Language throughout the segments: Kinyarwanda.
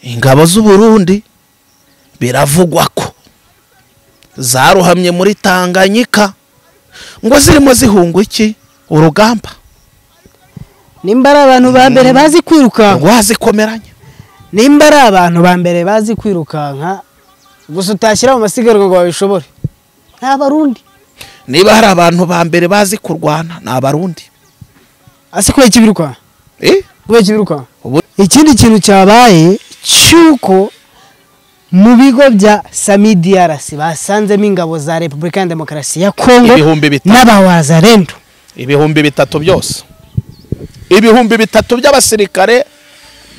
ingabo z'u Burundi biravugwa ko zaruhamye muri Tanganyika ngo zirimo zihungwa iki urugamba. Nimbara abantu ba mbere bazi kwiruka ngo hazikomeranye. Nimbara abantu ba mbere bazi kwirukanka gusa utashyira mu masigarwa ngo babishobore nta Barundi. Niba hari abantu ba mbere bazi kurwana na Barundi. Asikwe kibiruka kwe kibiruka. Ikindi kintu cyabaye cyuko mu bigo bya SAMIDRC basanzemo ingabo za Republika ya Demokarasi ya Kongo n'abawazarendo 300 byose. 300 by'abasirikare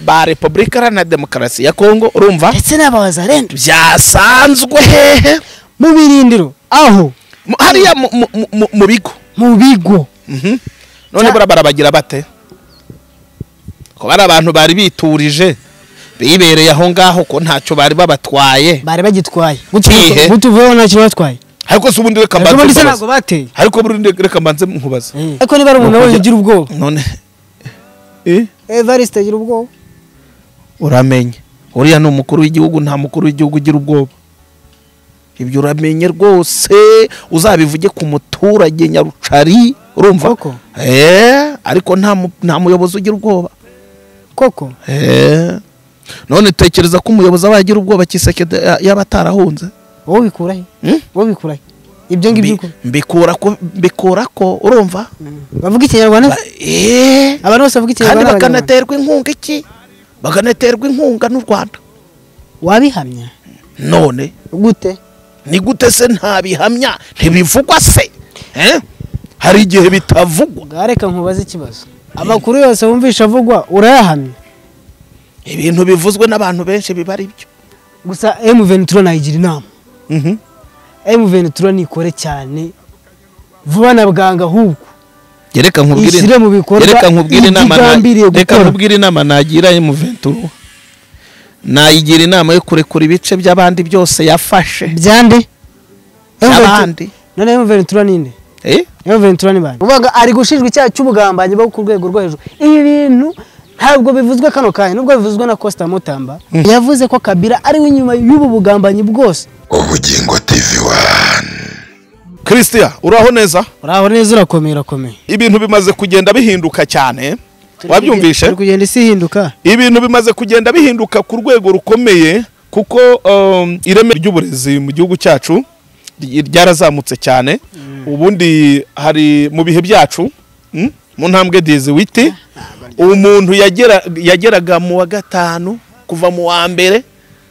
ba Republika ya Demokarasi ya Kongo urumva ndetse n'abawazarendo byasanzwe hehe mu birindiro aho hariya mu bigo none barabagira bate ko bari abantu bari biturije bibereye aho ngaho ko ntacyo bari babatwaye bari bagitwaye gutuvuye ntacyo batwaye ariko se ubundi reka mbanze ntabwo bateye ariko ubundi reka mbanze nkubaza ariko niba ari umuntu we ugira ubwoba none Evariste agira ubwoba uramenye uriya ni umukuru w'igihugu nta mukuru w'igihugu ugira ubwoba ibyo uramenye rwose uzabivuge ku muturage Nyarucari urumva ariko nta muyobozi ugira ubwoba koko none tekereza ko umuyobozi abagira ubwoba Kiseke yabatarahunze wowe bikurahe ibyo ngibyo mbikura ko urumva bavuga ikinyarwanda abantu bose bavuga ikinyarwanda bakanaterwa inkunga iki bakanaterwa inkunga n'u Rwanda wabihamya none gute ni gute se ntabihamya ntibivugwa se hari igihe bitavugwa gareka nkubaza ikibazo amakuru yose wumvisha avugwa urayahamya ibintu bivuzwe n'abantu benshi bibari ibyo gusa M23 nayigira inama M23 nikore cyane vuba na bwanga ahubwo reka nkubwire inama nagira M23 nayigira inama yo kurekura ibice by'abandi byose yafashe byande abandi none M23 ninde M23 ni bande uvuga ari gushinjwa icyaha cy'ubugambanyi bwo ku rwego rwo hejuru. Ibi bintu ntabwo bivuzwe kano kanya nubwo bivuzwe na Costa Mutamba yavuze ko Kabila ari we nyuma y'ubu bugambanyi bwose. Ubugingo TV1 Christian uraho neza urakomeye ibintu bimaze kugenda bihinduka cyane wabyumvishe ari kugenda isi hinduka ibintu bimaze kugenda bihinduka ku rwego rukomeye kuko ireme ry'uburezi mu gihugu cyacu ryarazamutse cyane ubundi hari mu bihe byacu mu ntambwe witi umuntu yageraga mu wa gatanu kuva mu wa mbere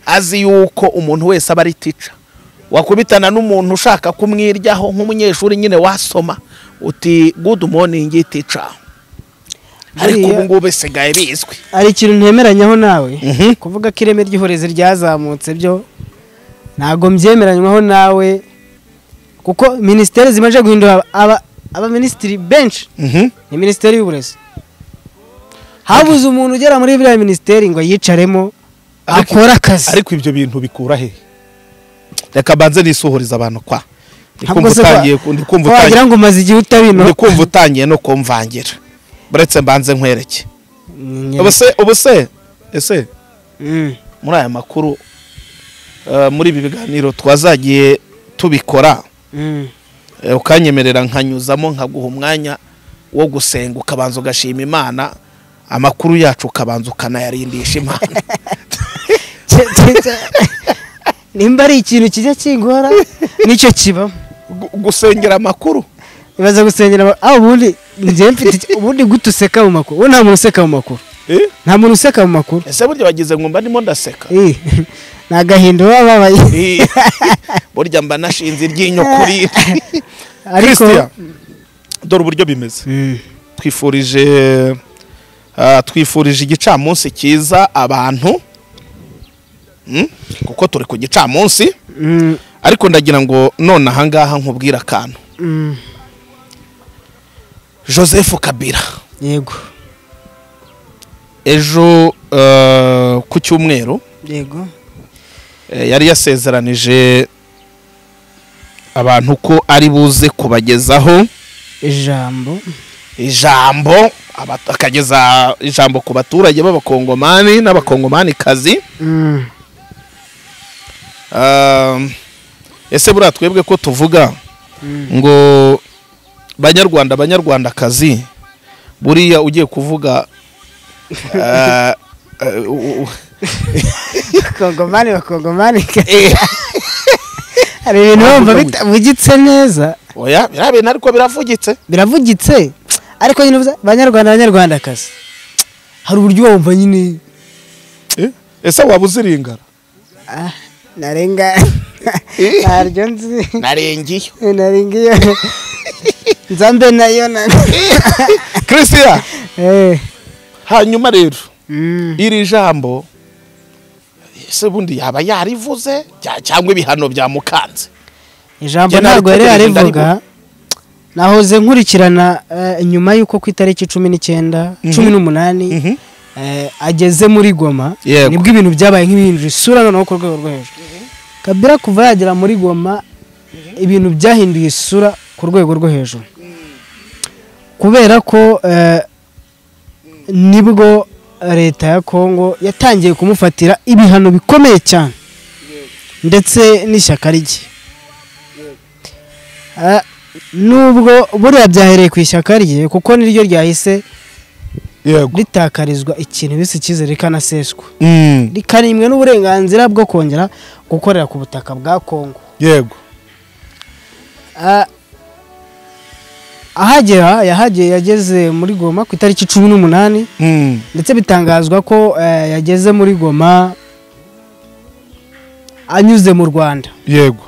azi yuko umuntu wese aba ari teacher wakubitana n'umuntu ushaka kumwiryaho nk'umunyeshuri nyine wasoma uti good morning teacher ariko ubu ngubu bisigaye bizwi. Ari ikintu ntemeranyaho nawe kuvuga ko ireme ry'ihoreze ryazamutse byo ntago mbyemeranywaho nawe kuko ministeri zimaje guhindura aba ministeri bench ni ministeri y'uburezi habuze umuntu ugera muri biriya ministeri ngo yicaremo akora akazi ariko ibyo bintu bikura he reka banze nisuhuriza abantu kwa wagira ngo maze igihe utabino ndikumva utangiye no kumvangira buretse mbanze nkwereke ubuse ese muri aya makuru muri ibi biganiro twazagiye tubikora ukanyemerera nkanyuzamo nkaguha umwanya wo gusenga ukabanza ugashima Imana amakuru yacu ukabanza ukanayarindisha Imana nimba ari ikintu kijya kingora nicyo kiba gusengera amakuru ibaza gusengera ubundi ngiye mfite ubundi gutuseka mu makuru wo nta muntu useka mu makuru nta muntu useka mu makuru ese burya wagize ngo mba ndimo ndaseka nagahindo babaye burya mba nashinze iryinyo kuri ariko dore uburyo bimeze twifurije igicamunsi cyiza abantu kuko turi ku gicamunsi ariko ndagira ngo none aha ngaha nkubwira akantu Joseph Kabila yego ejo ku cyumweru yego yari yasezeranije abantu ko ari buze kubagezaho ijambo akageza ijambo ku baturage b'abakongomani n'abakongomanikazi. Ese buriya twebwe ko tuvuga ngo banyarwandakazi, buriya ugiye kuvuga bakongomani hari ibintu bumva bitavugitse neza. Oya biriya bintu ariko biravugitse ariko nyine banyarwandakazi hari uburyo wumva nyine. Ese waba uziringara? Narenga naryo nzi narengiyo nzambe nayo Christian. Hanyuma rero iri jambo ese bundi yaba yarivuze cyangwa ibihano byamukanze? Ijambo ntabwo yari yarivuga. Nahoze nkurikirana nyuma yuko ku itariki 18 ageze muri Goma, nibwo ibintu byabaye nk'ibintu isura noneho ku rwego rwo hejuru. Kabila kuva yagera muri Goma ibintu byahinduye isura ku rwego rwo hejuru, kubera ko nibwo leta ya Kongo yatangiye kumufatira ibihano bikomeye cyane ndetse n'ishyaka rye. Nubwo buriya byahereye ku ishyaka rye kuko niryo ryahise ritakarizwa ikintu bise icyizere rikanaseswa, rikarimwe n'uburenganzira bwo kongera gukorera ku butaka bwa Kongo. Yego. Yageze muri Goma ku itariki 18 ndetse bitangazwa ko yageze muri Goma anyuze mu Rwanda. Yego.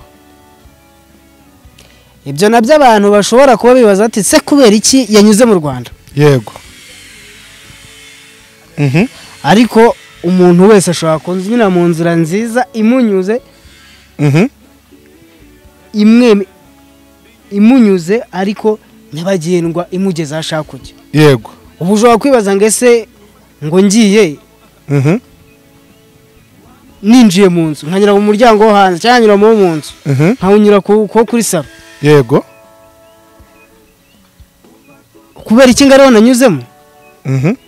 Ibyo nabyo abantu bashobora kuba bibaza ati se kubera iki yanyuze mu Rwanda? Yego. Ariko umuntu wese ashobora kunyura mu nzira nziza imunyuze, imunyuze ariko nyabagendwa imugeza ashaka kujya. Yego. Ubu ushobora kwibaza ngo ese ngo ngiye ninjiye mu nzu nkanyura mu muryango wo hanze cyangwa nyura mu nzu nkawunyura kuri saro. Yego. Kubera iki ngaro nanyuzemo?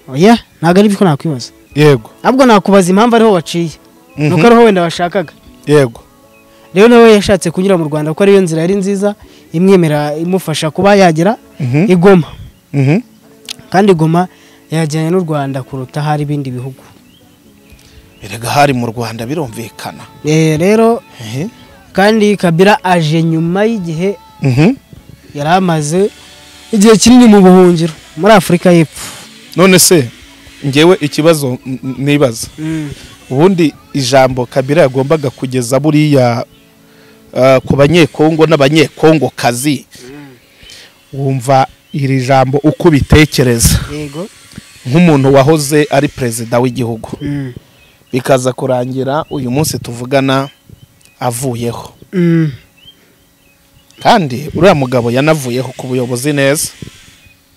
Oya ntago ari biko nakwibaza. Yego. Ahubwo nakubaza impamvu ariho waciye nuko ariho wenda bashakaga. Yego. Rero nawe yashatse kunyura mu Rwanda kuko ariyo nzira yari nziza imwemera imufasha kuba yagera igoma. Kandi Goma yajyanye n'u Rwanda kuruta hari ibindi bihugu. Erega hari mu Rwanda birumvikana. Rero kandi Kabila aje nyuma y'igihe yaramaze igihe kinini mu buhungiro muri Afrika y'Epfo. None se ngewe ikibazo nibaza, ubundi ijambo Kabila yagombaga kugeza buriya ku banyekongo n'abanyekongo kazi, wumva iri jambo uko bitekereza nk'umuntu wahoze ari perezida w'igihugu bikaza kurangira uyu munsi tuvugana avuyeho, kandi uriya mugabo yanavuyeho ku buyobozi neza,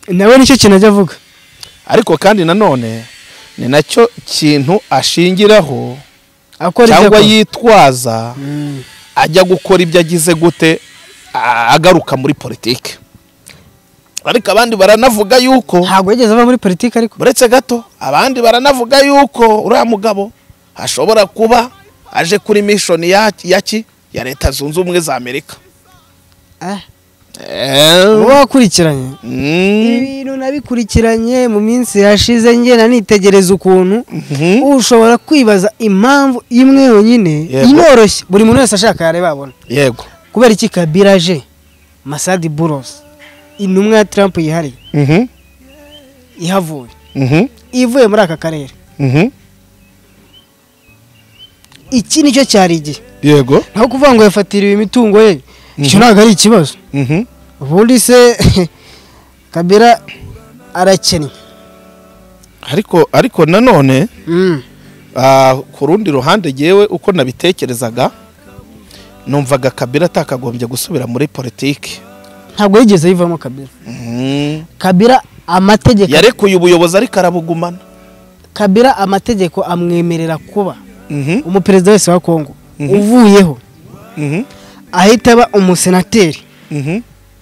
nawe nicyo kintu ajya avuga. Ariko kandi nanone ni nacyo kintu ashingiraho cyangwa yitwaza ajya gukora ibyo agize gute agaruka muri politike. Ariko abandi baranavuga yuko ntabwo yigeze ava muri politike, ariko buretse gato abandi baranavuga yuko uriya mugabo ashobora kuba aje kuri mission ya Leta Zunze Ubumwe za Amerika. Wakurikiranye ibintu nabikurikiranye mu minsi yashize ngena nitegereza ukuntu ushobora kwibaza impamvu imwe yonyine inoroshye buri muntu wese ashaka yareba abona. Yego. Kubera iki Kabila aje Masadi Buros intumwa ya Trump yihari ihavuye ivuye muri aka karere. Iki nicyo cyari igihe. Yego. Naho kuvuga ngo yafatiriwe imitungo ye icyo ntabwo ari ikibazo. Ubundi se Kabila arakennye. Ariko nanone ku rundi ruhande yewe uko nabitekerezaga numvaga Kabila atakagombye gusubira muri politiki. Ntabwo yigeze yivamo Kabila. Kabila amategeko yarekuye ubuyobozi ariko arabugumana. Kabila amategeko amwemerera kuba umuperezida wese wa Kongo uvuyeho ahita aba umusenateri.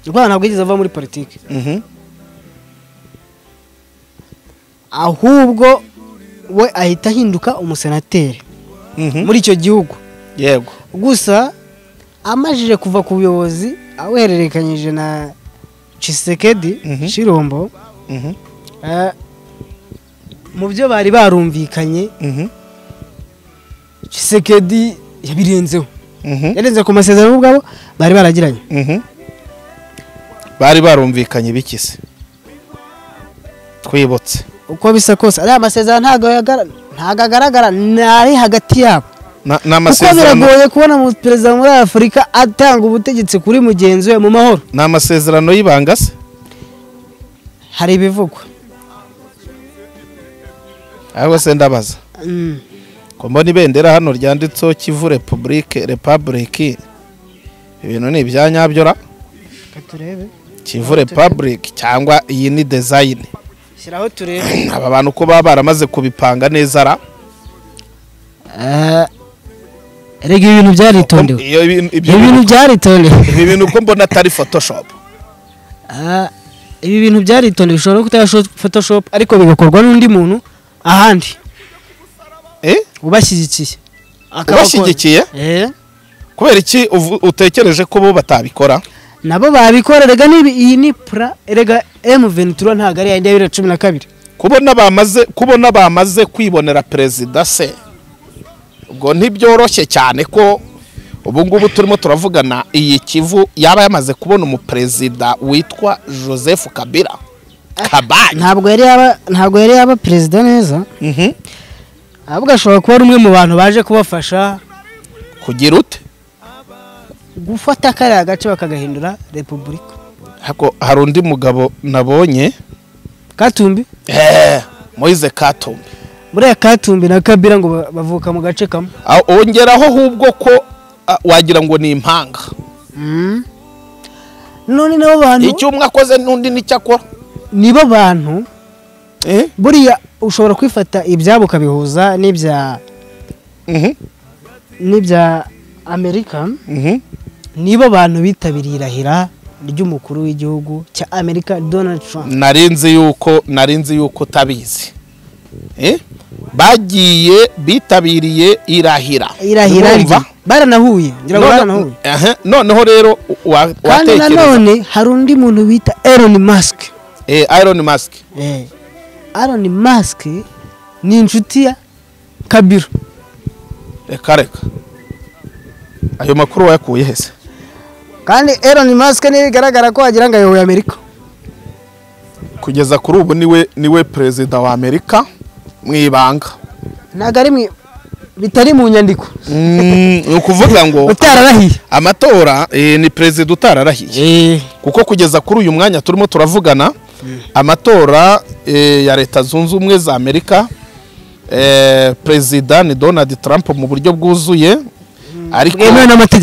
Rwanda ntabwo yigeze ava muri politiki. ahubwo we ahita ahinduka umusenateri muri icyo gihugu. Yego. Gusa amajije kuva ku buyobozi awererekanyije na Tshisekedi Chilombo mu byo bari barumvikanye Tshisekedi yabirenzeho. Yarenze ku masezerano ubwabo bari baragiranye. Bari barumvikanye bikise twibutse uko bisa kose ari amasezerano ntago agaragara nari hagati yabo. Kuko biragoye kubona mu perezida muri Afurika atanga ubutegetsi kuri mugenzi we mu mahoro. Ni amasezerano y'ibanga se? Hari ibivugwa. Aho se ndabaza ko mbona ibendera hano ryanditseho Kivu Republic ibintu ni ibyanyabyo ra katurebe Kivu Republic cyangwa iyi ni design shyiraho turebe aba bantu ko baba baramaze kubipanga neza ra rega ibintu byaritondewe ibintu byaritondewe ibi bintu ko mbona atari Photoshop ibi bintu byaritondewe bishobora kutaba Photoshop ariko bigakorwa n'undi muntu ahandi ubashyigikiye ubashyigikiye kubera iki utekereje ko bo batabikora? Nabo babikora rega iyi ni pra rega M23 ntago ari ya 2012 kubona bamaze kwibonera perezida se ubwo ntibyoroshye cyane ko ubu ngubu turimo turavugana iyi Kivu yaba yamaze kubona umuperezida witwa Joseph Kabila ntabwo yari yaba perezida neza. Ahubwo ashobora kuba ari umwe mu bantu baje kubafasha kugira ute gufata kariya gace bakagahindura repubulika. Hari undi mugabo nabonye Katumbi Moise Katumbi muri Katumbi na Kabila ngo bavuka mu gace kamwe. Ongeraho ahubwo ko wagira ngo ni impanga. None nabo bantu icyo umwe akoze n'undi n'icyakora nibo bantu buriya ushobora kwifata ibyabo kabihuza n'ibya Amerika. Nibo bantu bitabiriye irahira ry'umukuru w'igihugu cya Amerika Donald Trump. Narinzi yuko tabizi bagiye bitabiriye irahira baranahuye ngira ngo baranahuye. Noneho rero kandi nanone hari undi muntu bita Elon Musk. Elon Musk ni inshuti ya Kabila. Reka ayo makuru wayakuye hese? Kandi Elon Musk ni bigaragara ko wagira ngo ayoboye Amerika kugeza kuri ubu niwe perezida wa Amerika mwibanga. Ntago ari bitari mu nyandiko. Ukuvuga ngo utararahiye amatora ni perezida utararahiye kuko kugeza kuri uyu mwanya turimo turavugana amatora ya Leta Zunze Ubumwe za Amerika perezida ni Donald Trump mu buryo bwuzuye ariko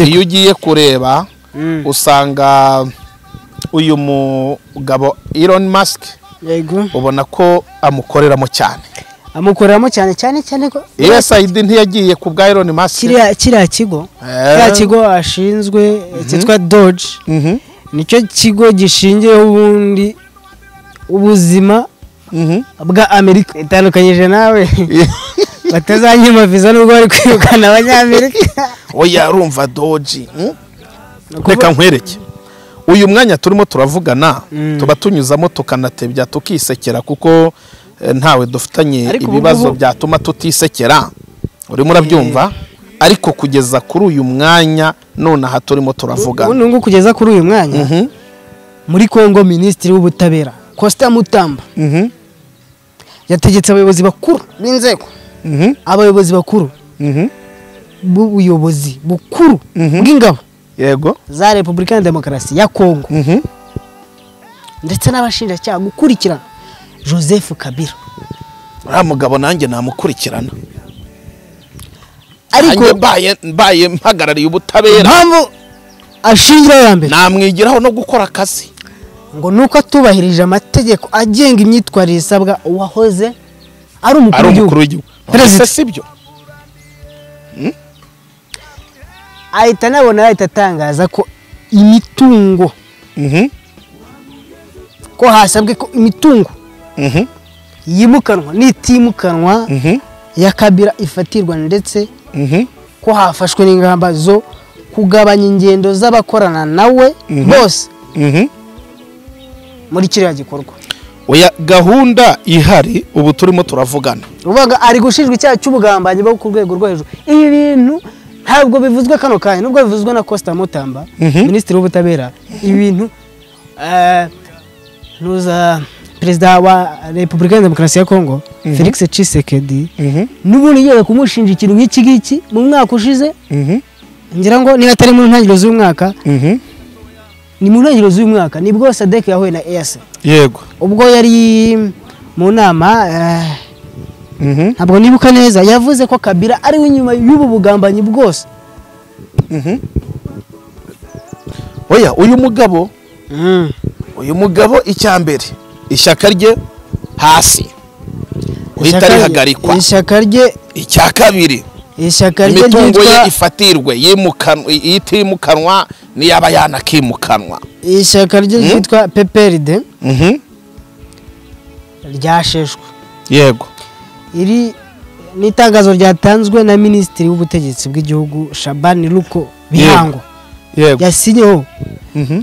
iyo ugiye kureba usanga uyu mugabo Elon Musk ubona ko amukoreramo cyane ko USAID ntiyagiye ku bwa Elon Musk. Kiriya kigo ashinzwe cyitwa Doge nicyo kigo gishingiyeho ubundi ubuzima bwa Amerika. Itandukanyije nawe batazanyima visa nubwo bari kwirukana abanyamerika. Oya urumva Doge reka nkwereke uyu mwanya turimo turavugana tuba tunyuzamo tukanatebya tukisekera kuko ntawe dufitanye ibibazo byatuma tutisekera urimo urabyumva ariko kugeza kuri uyu mwanya none aha turimo turavugana ngo kugeza kuri uyu mwanya muri Kongo Minisitiri w'Ubutabera Costa Mutamba yategetse abayobozi bakuru b'inzego abayobozi bakuru b'ubuyobozi bukuru bw'ingabo yego za Repubulika ya Demokarasi ya Kongo ndetse n'abashinjacyaha gukurikirana Joseph Kabila. Uriya mugabo nanjye namukurikirana ariko mbaye mpagarariye ubutabera mpamvu ashingira ya mbere namwigiraho no gukora akazi ngo nuko atubahirije amategeko agenga imyitwarire isabwa uwahoze ari umukuru w'igihugu perezida sibyo. Ahita nabona atangaza ko imitungo ko hasabwe ko imitungo yimukanwa n'itimukanwa ya Kabila ifatirwa ndetse ko hafashwe n'ingamba zo kugabanya ingendo z'abakorana nawe bose muri kiriya gikorwa. Oya, gahunda ihari ubu turimo turavugana. Uvuga ari gushinjwa icyaha cy'ubugambanyi bwo ku rwego rwo hejuru. Ibi bintu ntabwo bivuzwe kano kanya, nubwo bivuzwe na Costa Mutamba, Minisitiri w'Ubutabera. Ibintu nuza Perezida wa Repubulika ya Demokarasi ya Kongo Felix Tshisekedi n'ubundi yeye kumushinja ikintu nk'iki ngiki mu mwaka ushize, ngira ngo niba atari mu ntangiriro z'umwaka, ni mu ntangiriro z'umwaka nibwo Sadek yahuye na EAC. Yego, ubwo yari mu nama ntabwo nibuka neza, yavuze ko Kabila ari we nyuma y'ubu bugambanyi bwose. Oya, uyu mugabo icyambere ishyaka rye hasi uhita rihagarikwa, ishyaka rye icya kabiri ishyaka rye imitungo ye ifatirwe yitimukanwa niyaba yanakimukanwa. Ishyaka rye ryitwa PPRD ryasheshwe. Yego, iri ni itangazo ryatanzwe na Minisitiri w'Ubutegetsi bw'igihugu Shabani Luko Bihango. Yego, yasinyeho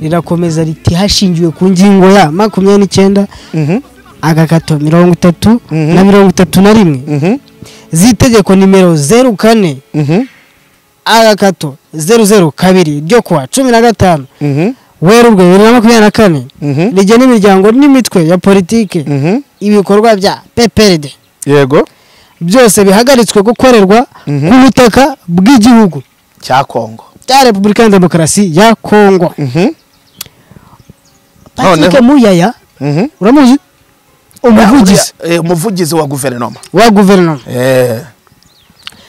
rirakomeza riti hashingiwe ku ngingo ya 29 agakato 30 na 31 z'itegeko nimero 04 agakato 002 ryo kuwa 15 Werurwe 2024 rigena imiryango n'imitwe ya politike ibikorwa bya PPRD. yego, byose bihagaritswe gukorerwa ku butaka bw'igihugu cya Kongo, cya Repubulika ya Demokarasi ya Kongo. Patrick Muyaya uramuzi? umuvugizi wa guverinoma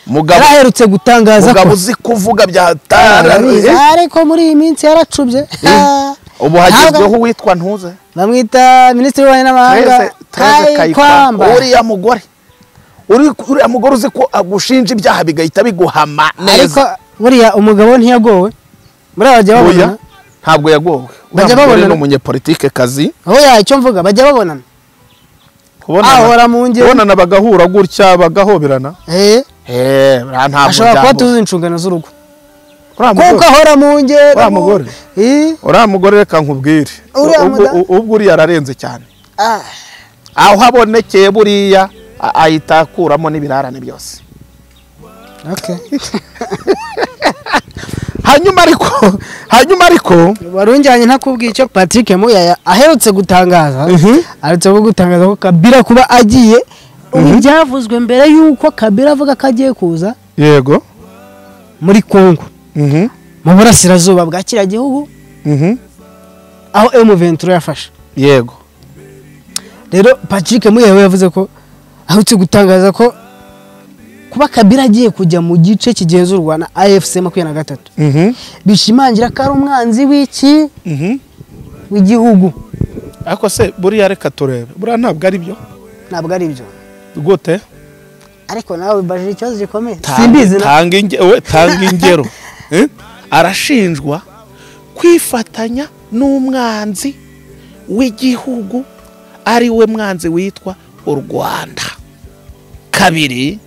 mugabo aherutse gutangaza ko uzi kuvuga bya ariko muri iyi minsi yaracubye. ubu hagezweho witwa ntuze, bamwita Minisitiri w'Ububanyi n'Amahanga Kayibanda. uriya mugore uzi ko agushinja ibyaha bigahita biguhama neza. Ariko buriya umugabo ntiyagowe, muri abajya babonana. Ntabwo yagowe, bajya babonana n'umunyepolitike kazi. Oya, icyo mvuga bajya babonana, ahora mu ngero bonana bagahura gutya bagahoberana. Ntabwo ashobora kuba tuzi inshingano z'urugo kuko ahora mu ngero. uriya mugore reka nkubwire, ubwo uriya ararenze cyane. aho habonekeye buriya ahita akuramo n'ibirarane byose. hanyuma ariko warunjyanye ntakubwiye icyo Patrick Muyaya aherutse gutangaza. Ko Kabila kuba agiye, byavuzwe mbere yuko Kabila avuga ko agiye kuza. Yego, muri Kongo mu burasirazuba bwa kiriya gihugu aho M23 yafashe. Yego, rero Patrick Muyaya yavuze ko aherutse gutangaza ko kuba Kabila agiye kujya mu gice kigenzurwa na AFC 23 bishimangira ko ari umwanzi w'iki w'igihugu. ariko se buriya reka turebe, buriya ntabwo ari byo. Ntabwo ari byo gute? ariko nawe bajije ikibazo gikomeye. Simbizi tanga ingero. arashinjwa kwifatanya n'umwanzi w'igihugu ari we mwanzi witwa u Rwanda. Kabiri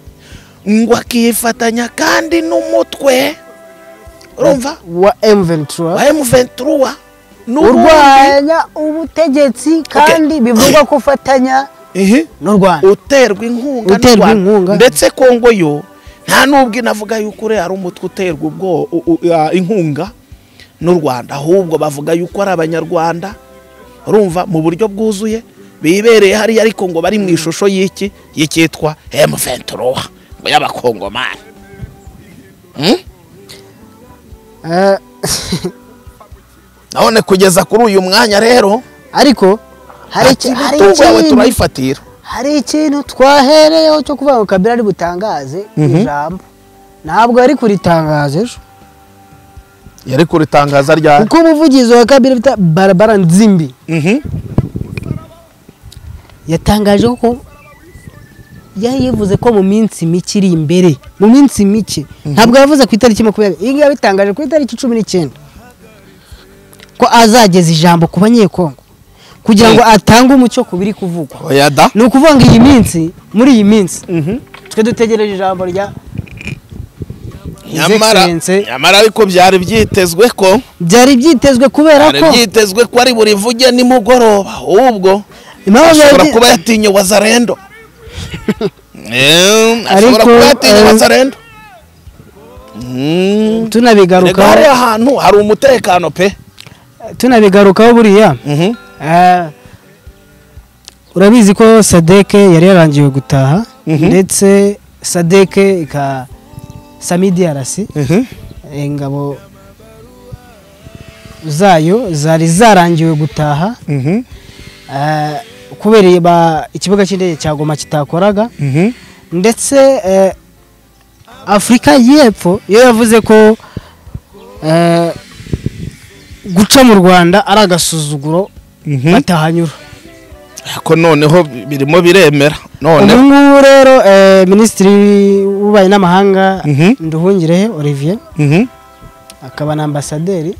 ngo akifatanya kandi n'umutwe urumva wa M23 urwanya ubutegetsi kandi bivugwa ko ufatanya n'u Rwanda, uterwa inkunga ndetse Kongo yo nta nubwo inavuga yuko uri ari umutwe uterwa inkunga n'u Rwanda, ahubwo bavuga yuko ari abanyarwanda urumva mu buryo bwuzuye bibereye hari, ariko ngo bari mu ishusho y'ikitwa M23 ngo y'abakongomani. none kugeza kuri uyu mwanya rero ariko hari ikintu twahereyeho cyo kuvuga ngo Kabila ari butangaze ijambo. Ntabwo yari kuritangaza ejo, yari kuritangaza ryari? kuko umuvugizi wa Kabila bita Barbara Nzimbi yatangaje ko yayivuze ko mu minsi mike iri imbere, mu minsi mike, ntabwo yavuze ku itariki 20, iyi yabitangaje ku itariki 19 ko azageza ijambo ku banyekongo, kugira ngo atange umucyo ku biri kuvugwa. oya da Ni ukuvuga ngo iyi minsi muri iyi minsi twe dutegereje ijambo rya nyamara ariko byari byitezwe ko kubera ko byitezwe ko ari buri vuge nimugoroba ahubwo ashobora kuba yatinye Wazalendo ashobora kuba yatinye Wazalendo tunabigarukaho hari ahantu hari umutekano pe tunabigarukaho buriya urabizi ko SADC yari yarangiwe gutaha ndetse SADC SAMIDRC ingabo zayo zari zarangiwe gutaha kubera ikibuga cy'indege cya Goma kitakoraga ndetse Afurika y'Epfo yo yavuze ko guca mu Rwanda ari agasuzuguro batahanyura ko noneho birimo biremera none ubu rero minisitiri w'ububanyi n'amahanga Nduhungirehe Olivier akaba na ambasaderi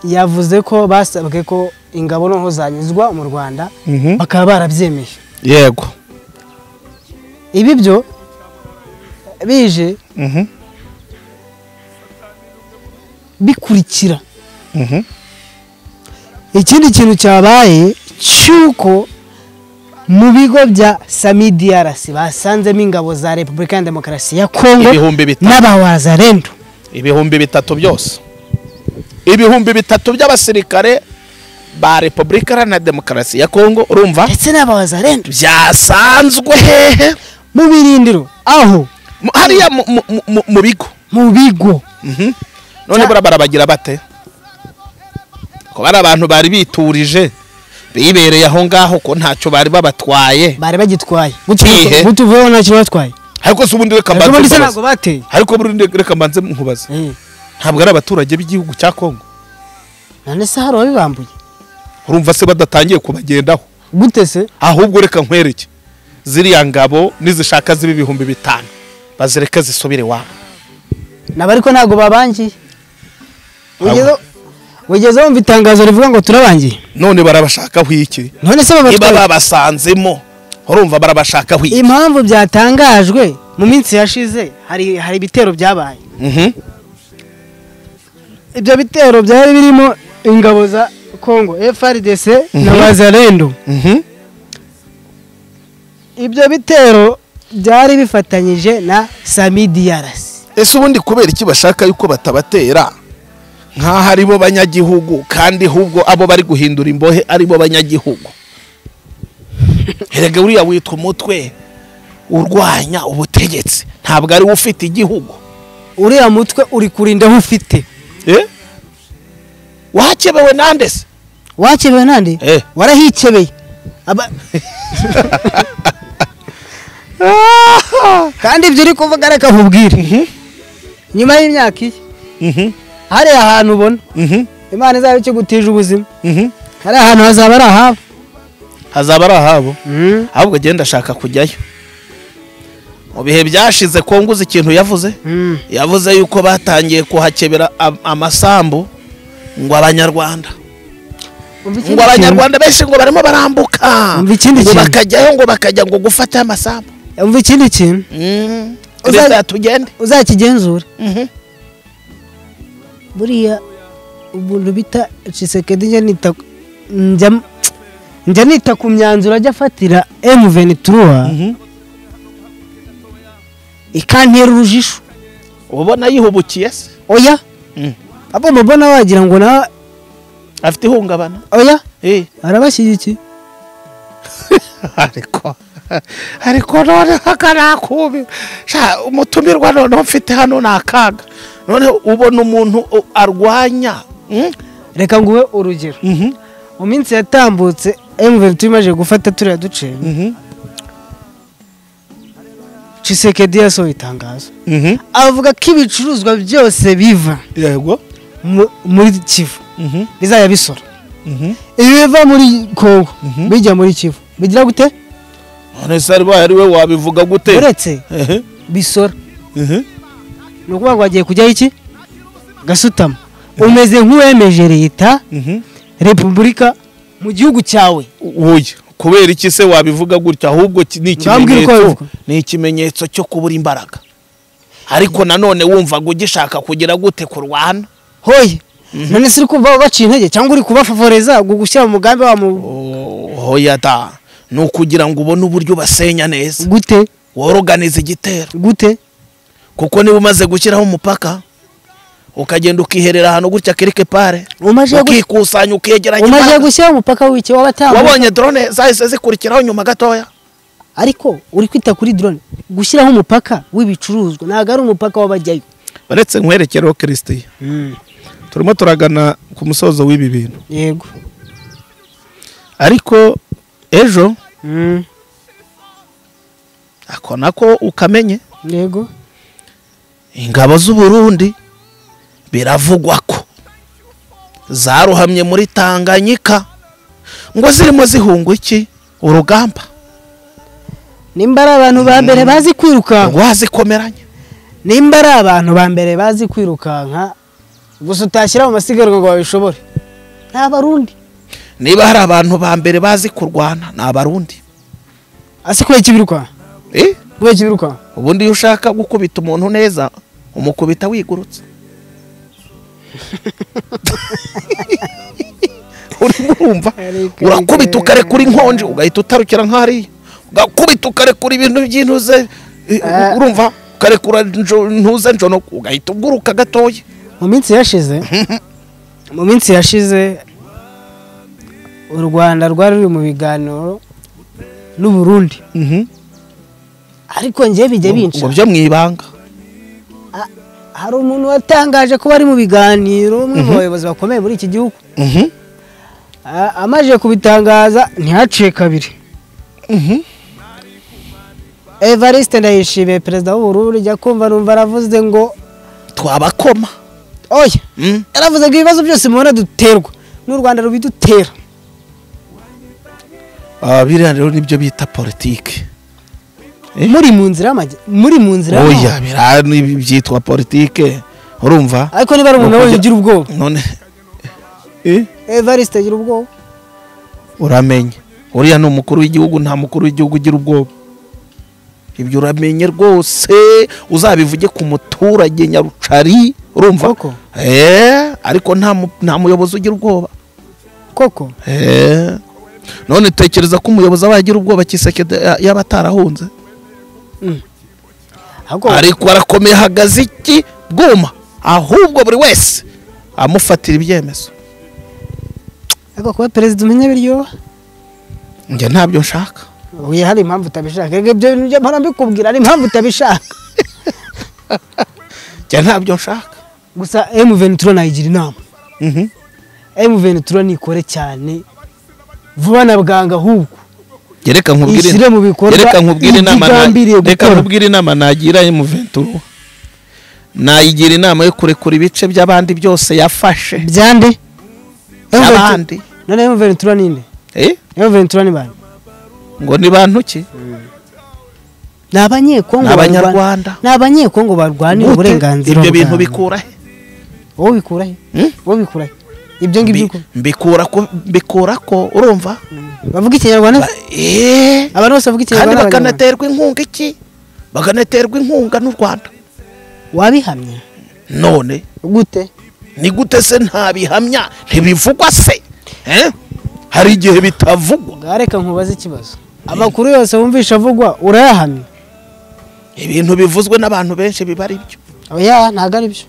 yavuze ko basabwe ko ingabo noneho zanyuzwa mu Rwanda bakaba barabyemeye yego ibi byo bije bikurikira ikindi kintu cyabaye cyuko mu bigo bya SAMIDRC basanzemo ingabo za Repubulika ya Demokarasi ya Kongo n'abawazalendo 300 byose 300 by'abasirikare ba Repubulika ya Demokarasi ya Kongo urumva ndetse n'abawazalendo byasanzwe hehe mu birindiro aho hariya mu bigo none barabagira bate ko bari abantu bari biturije bibereye aho ngaho ko ntacyo bari babatwaye bari bagitwaye gutuvuyeho ntacyo batwaye ariko se ubundi reka mbanze ntabwo bateye ariko burundi reka mbanze nkubaze ntabwo ari abaturage b'igihugu cya Kongo none se hari abibambuye urumva se badatangiye kubagendaho gute se ahubwo reka nkwereke ziriya ngabo nizishaka zibi 5,000 bazireka zisubire wabo nabariko ntago babangiye wigeze wumva itangazo rivuga ngo turabangiye none barabashakaho iki none se babasanzemo urumva barabashakaho iki impamvu byatangajwe mu minsi yashize hari ibitero byabaye ibyo bitero byari birimo ingabo za Kongo FARDC na Wazalendo ibyo bitero byari bifatanyije na SAMIDRC ese ubundi kubera iki bashaka yuko batabatera nkaho ari bo banyagihugu kandi hubwo abo bari guhindura imbohe ari bo banyagihugu erega uriya witwa umutwe urwanya ubutegetsi ntabwo ari ufite igihugu uriya mutwe uri kurinda aho ufite wakebewe nande se wakebewe nande warahikebeye kandi ibyo uri kuvuga reka nkubwire nyuma y'imyaka iyi hari ahantu ubona Imana izaba ikigutije ubuzima hari ahantu hazaba ari ahabo ahubwo genda ashaka kujyayo mu bihe byashize Konguza ikintu yavuze yuko batangiye kuhakebera amasambu ngo abanyarwanda benshi ngo barimo barambuka ngo bakajyayo ngo bakajya ngo gufata amasambu umva ikindi kintu uzakigenzura buriya ubuntu bita Tshisekedi njya nita ku myanzuro ajya afatira M23 ikantera urujisho ubona yihubukiye se oya abo mubona wagira ngo na afite ihungabana oya arabashyigikiye ariko none hakarakubi umutumirwa none mfite hano nakaga none ubona umuntu arwanya reka nguwe urugero mu minsi yatambutse M23 imaje gufata turiya duce Tshisekedi yasohoye itangazo avuga ko ibicuruzwa byose biva yego muri Kivu bizaya bisora ibiva muri Kongo bijya muri Kivu bigira gute none se ari we wabivuga gute uretse bisora nukuvuga ngo agiye kujya iki gasutama umeze nk'uwemeje leta repubulika mu gihugu cyawe. Oya, kubera iki se wabivuga gutya? Ahubwo ni ikimenyetso cyo kubura imbaraga. Ariko nanone wumvaga ugishaka kugira gute kurwana? Hoye none siri kuva baciye intege cyangwa uri kubafavoreza gushyira mu mugambi wa mu hoya da no kugira ngo ubone uburyo basenya neza. Gute woroganize igitero? Gute kuko niba umaze gushyiraho umupaka ukagenda ukiherera hano gutya kirike pare ukikusanya ukegeranya. Umaje gushyiraho umupaka w'iki wabatanga? Wabonye drone zahise zikurikiraho nyuma gatoya. Ariko uri kwita kuri drone gushyiraho umupaka w'ibicuruzwa ntago ari umupaka w'abajyayo. Baretse nkwerekereho Christian. Turimo turagana ku musozo w'ibi bintu. Yego. Ariko ejo ako nako ukamenye. Yego. Ingabo z'u Burundi biravugwa ko zaruhamye muri Tanganyika ngo zirimo zihungwa iki urugamba. Nimbara abantu ba mbere bazi kwiruka wazikomeranye. Nimbara abantu ba mbere bazi kwirukanka gusa utashyira mu masigarwa ngo babishobore nta Barundi. Niba hari abantu ba mbere bazi kurwana na Barundi. Asikwe kibiruka Gwe kibiruka. Ubundi iyo ushaka gukubita umuntu neza umukubita wigurutse. Urumva urakubita ukarekura inkonje ugahita utarukira nk'ari ugakubita ukarekura ibintu by'intuze urumva ukarekura ntuze njono ugahita uguruka gatoya. Mu minsi yashize u Rwanda rwari ruri mu biganiro n'u Burundi. Ariko ngiye bijye binca ngo byo mwibanga. Hari umuntu watangaje ko bari mu biganiro umwe mu bayobozi bakomeye muri iki gihugu. Amaje kubitangaza ntihaciye kabiri. Evariste Ndayishimiye perezida w'u Burundi jya kumva numva aravuze ngo twabakoma. Oya yaravuze ngo ibibazo byose mubona duterwa n'u Rwanda rubidutera. Biriya rero nibyo bita politike. Muri mu nzira oya birani byitwa politike urumva. Ariko niba ari umuntu wese ugira ubwoba none Evariste agira ubwoba uramenye. Uriya ni umukuru w'igihugu, nta mukuru w'igihugu ugira ubwoba. Ibyo uramenye rwose uzabivuge ku muturage Nyarucari urumva. Ariko nta muyobozi ugira ubwoba koko. None tekereza ko umuyobozi abagira ubwoba Kisekedi y'abatarahunze. Ariko arakomeye hagaze iki bwuma ahubwo buri wese amufatira ibyemezo. Ariko kuba perezida umenye biryo nge ntabyo nshaka. Uye hari impamvu utabishaka. Ibyo nje mpora mbikubwira ari impamvu utabishaka. Nge ntabyo nshaka. Gusa M23 nayigira inama. M23 nikore cyane vuba na bwanga ahubwo. Reka nkubwire inama nagira M23. Nayigira inama yo kurekura ibice by'abandi byose yafashe. Byande? Abandi. None M23 ninde? M23 ni bande? Ngo ni bantu ki? N'abanyekongo n'Abanyarwanda. N'abanyekongo barwanira uburenganzira. Ibyo bintu bikura he? Wowe bikura he? Wowe bikura he? Ibyo ngibyo mbikura ko urumva bavuga ikinyarwanda. Abantu bose bavuga ikinyarwanda bakanaterwa inkunga iki bakanaterwa inkunga n'u Rwanda. Wabihamya none gute? Ni gute se ntabihamya ntibivugwa se? Hari igihe bitavugwa. Gareka nkubaza ikibazo. Amakuru yose wumvisha avugwa urayahamya? Ibintu bivuzwe n'abantu benshi biba ari byo. Oya ntago ari byo.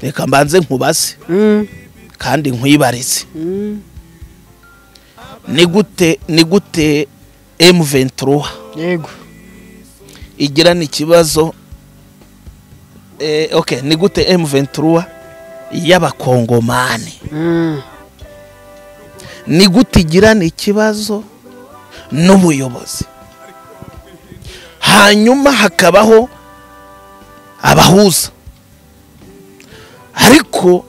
Reka mbanze nkubaze kandi nkwibarize. Ni gute M23 yego igirana ikibazo ni gute M23 y'abakongomani ni gute igirana ikibazo n'ubuyobozi hanyuma hakabaho abahuza ariko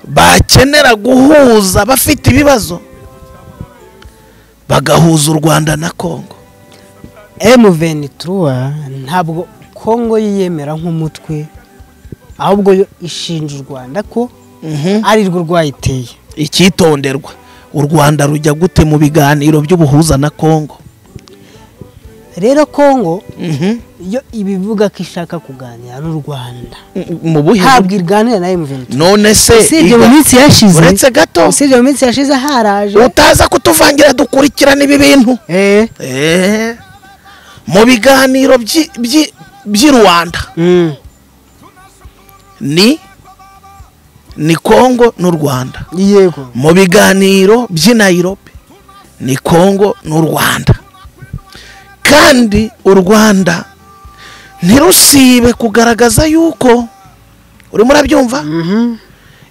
bakenera guhuza bafite ibibazo bagahuza u Rwanda na Kongo. M23 ntabwo Kongo yiyemera nk'umutwe ahubwo yo ishinja u Rwanda ko ari rwo rwayiteye. icyitonderwa u Rwanda rujya gute mu biganiro by'ubuhuza na Kongo? rero Kongo iyo ibivuga ko ishaka kuganira n'u Rwanda mu buhe ntabwo irganira na M23. none se usibye mu minsi yashize uretse gato usibye mu minsi yashize haraje utaza kutuvangira dukurikirana ibi bintu mu biganiro by'i Rwanda ni Kongo n'u Rwanda. yego mu biganiro by'i Nairobi ni Kongo n'u Rwanda, kandi u Rwanda ntirusibe kugaragaza yuko urimo urabyumva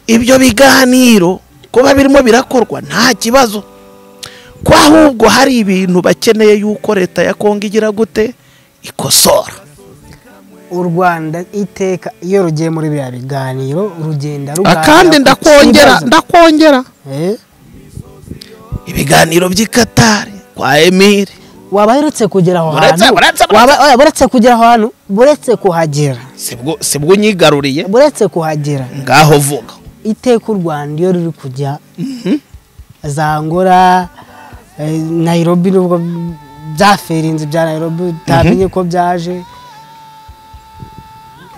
ibyo biganiro kuba birimo birakorwa nta kibazo, ko ahubwo hari ibintu bakeneye yuko leta ya Kongo igira gute ikosora. u Rwanda iteka iyo rugiye muri bya biganiro rugenda ruganira kandi ndakongera ibiganiro by'i Qatar kwa Emir wabaherutse kugera aho hantu buretse kugera aho hantu buretse kuhagera sibwo nyigaruriye buretse kuhagera ngaho vuga iteka u Rwanda iyo ruri kujya za Angola Nairobi nubwo byaferinze bya Nairobi utamenye ko byaje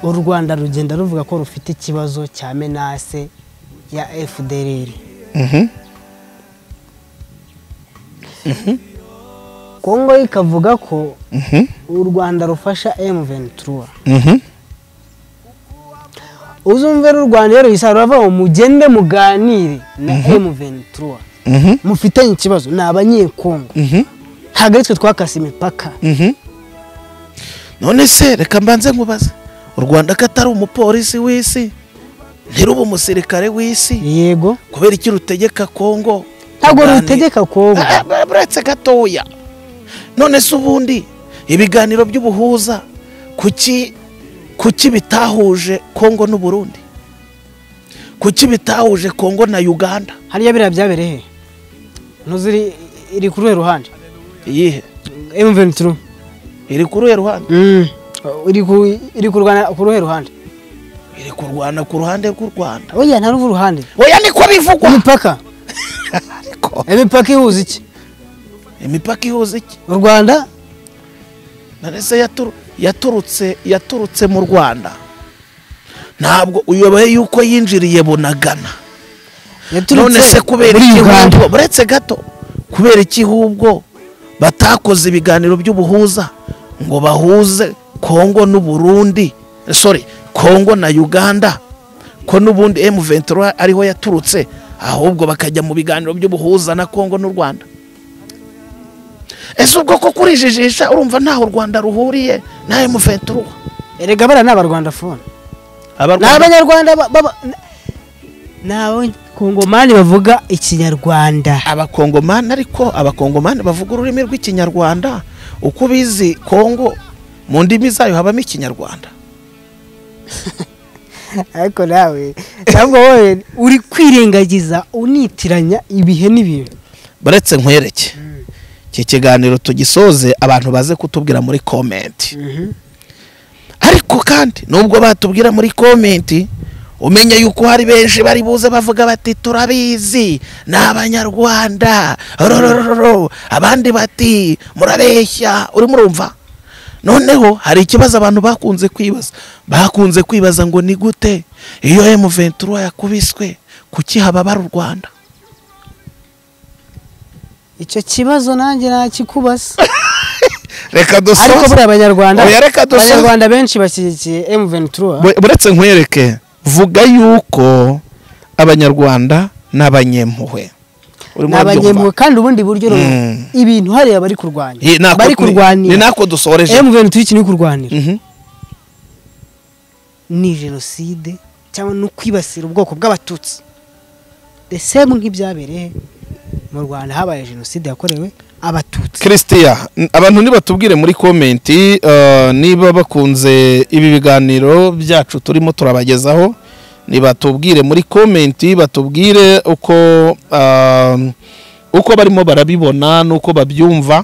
u Rwanda rugenda ruvuga ko rufite ikibazo cya menase ya FDLR. Kongo ikavuga ko u Rwanda rufasha M23. uzumve u Rwanda rero isarava mugende muganire na M23 mufitanye ikibazo ni abanyekongo hagaritwe twakase imipaka. none se reka mbanze nkubaze u Rwanda katari umupolisi w'isi ntiruba umusirikare w'isi yego kubera iki rutegeka Kongo? ntabwo rutegeka Kongo buretse gatoya. none se ubundi ibiganiro by'ubuhuza kuki bitahuje Kongo n'u Burundi? kuki bitahuje Kongo na Uganda? hariya biriya byabereye ntuziri iri ku ruhe ruhande? iyihe M23 iri ku ruhe ruhande? iri kurwana ku ruhe ruhande? iri kurwana ku ruhande rw'u Rwanda. oya nta ruvu ruhande. oya niko bivugwa. imipaka imipaka ihuza iki? imipaka ihuza iki? u Rwanda narese yaturutse mu Rwanda ntabwo uyoboye yuko yinjiriye Bunagana. none se kubera iki hubwo buretse gato kubera iki hubwo batakoze ibiganiro by'ubuhuza ngo bahuze Kongo n'u Burundi Kongo na Uganda ko n'ubundi M23 ariho yaturutse ahubwo bakajya mu biganiro by'ubuhuza na Kongo n'u Rwanda? ese ubwo ko kurijijisha urumva ntaho u Rwanda ruhuriye na M23? erega bara n'abarwanda phone n'abanyarwanda nawe Kongomani bavuga ikinyarwanda. Abakongomani ariko abakongomani bavuga ururimi rw'ikinyarwanda uko bizi Kongo mu ndimi zayo habamo ikinyarwanda. ariko nawe ntabwo wowe uri kwirengagiza unitiranya ibihe n'ibintu. Baretse nkwereke iki kiganiro tugisoze abantu baze kutubwira muri comment. ariko kandi nubwo batubwira muri comment umenye yuko hari benshi bari buze bavuga bati turabizi n'abanyarwanda abandi bati murabeshya uri murumva. noneho hari ikibazo abantu bakunze kwibaza ngo ni gute iyo M23 yakubiswe kuki hababara u Rwanda? icyo kibazo nanjye nakikubaza. reka dusoze ariko buri abanyarwanda benshi bashyigikiye M23. buretse nkwereke vuga yuko abanyarwanda n'abanyempuhwe n'abanyempuhwe kandi ubundi buryo ibintu hariya bari kurwanya ni nako dusoreje M23 ikini kurwanira ni genocide cyangwa no kwibasira ubwoko bw'abatutsi. the same nk'ibyabereye mu Rwanda habaye genocide yakorewe abatutsi. Christian abantu nibatubwire muri comment niba bakunze ibi biganiro byacu turimo turabagezaho, nibatubwire muri comment batubwire uko barimo barabibona nuko babyumva,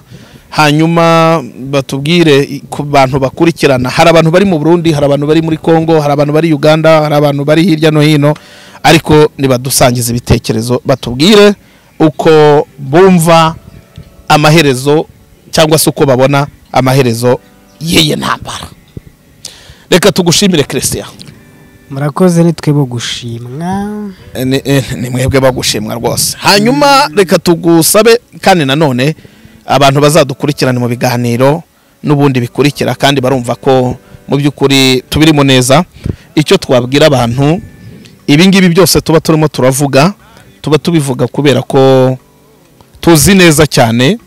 hanyuma batubwire ku bantu bakurikirana. Hari abantu bari mu Burundi, hari abantu bari muri Kongo, hari abantu bari Uganda, hari abantu bari hirya no hino, ariko nibadusangiza ibitekerezo batubwire uko bumva amaherezo cyangwa se uko babona amaherezo y'iyi ntambara. Reka tugushimire Christian. murakoze nitwe bo gushimwa. Ni mwebwe bagushimwa rwose. Hanyuma reka tugusabe kandi nanone abantu bazadukurikirana mu biganiro n'ubundi bikurikira kandi barumva ko mu by'ukuri tubirimo neza. Icyo twabwira abantu, ibi ngibi byose tuba turimo turavuga, tuba tubivuga kubera ko tuzi neza cyane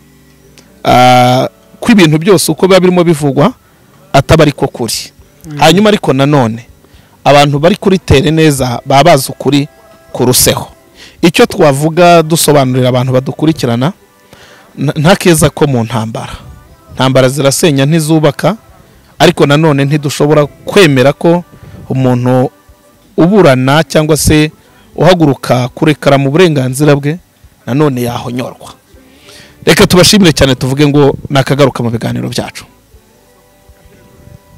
ko ibintu byose uko biba birimo bivugwa ataba ariko kuri. Hanyuma ariko nanone abantu bari kuri tere neza baba bazi ukuri kuruseho. Icyo twavuga dusobanurira abantu badukurikirana, nta keza ko mu ntambara zirasenya ntizubaka, ariko nanone ntidushobora kwemera ko umuntu uburana cyangwa se uhaguruka kurekara mu burenganzira bwe nanone yahonyorwa. Reka tubashimire cyane, tuvuge ngo nakagaruka mu biganiro byacu.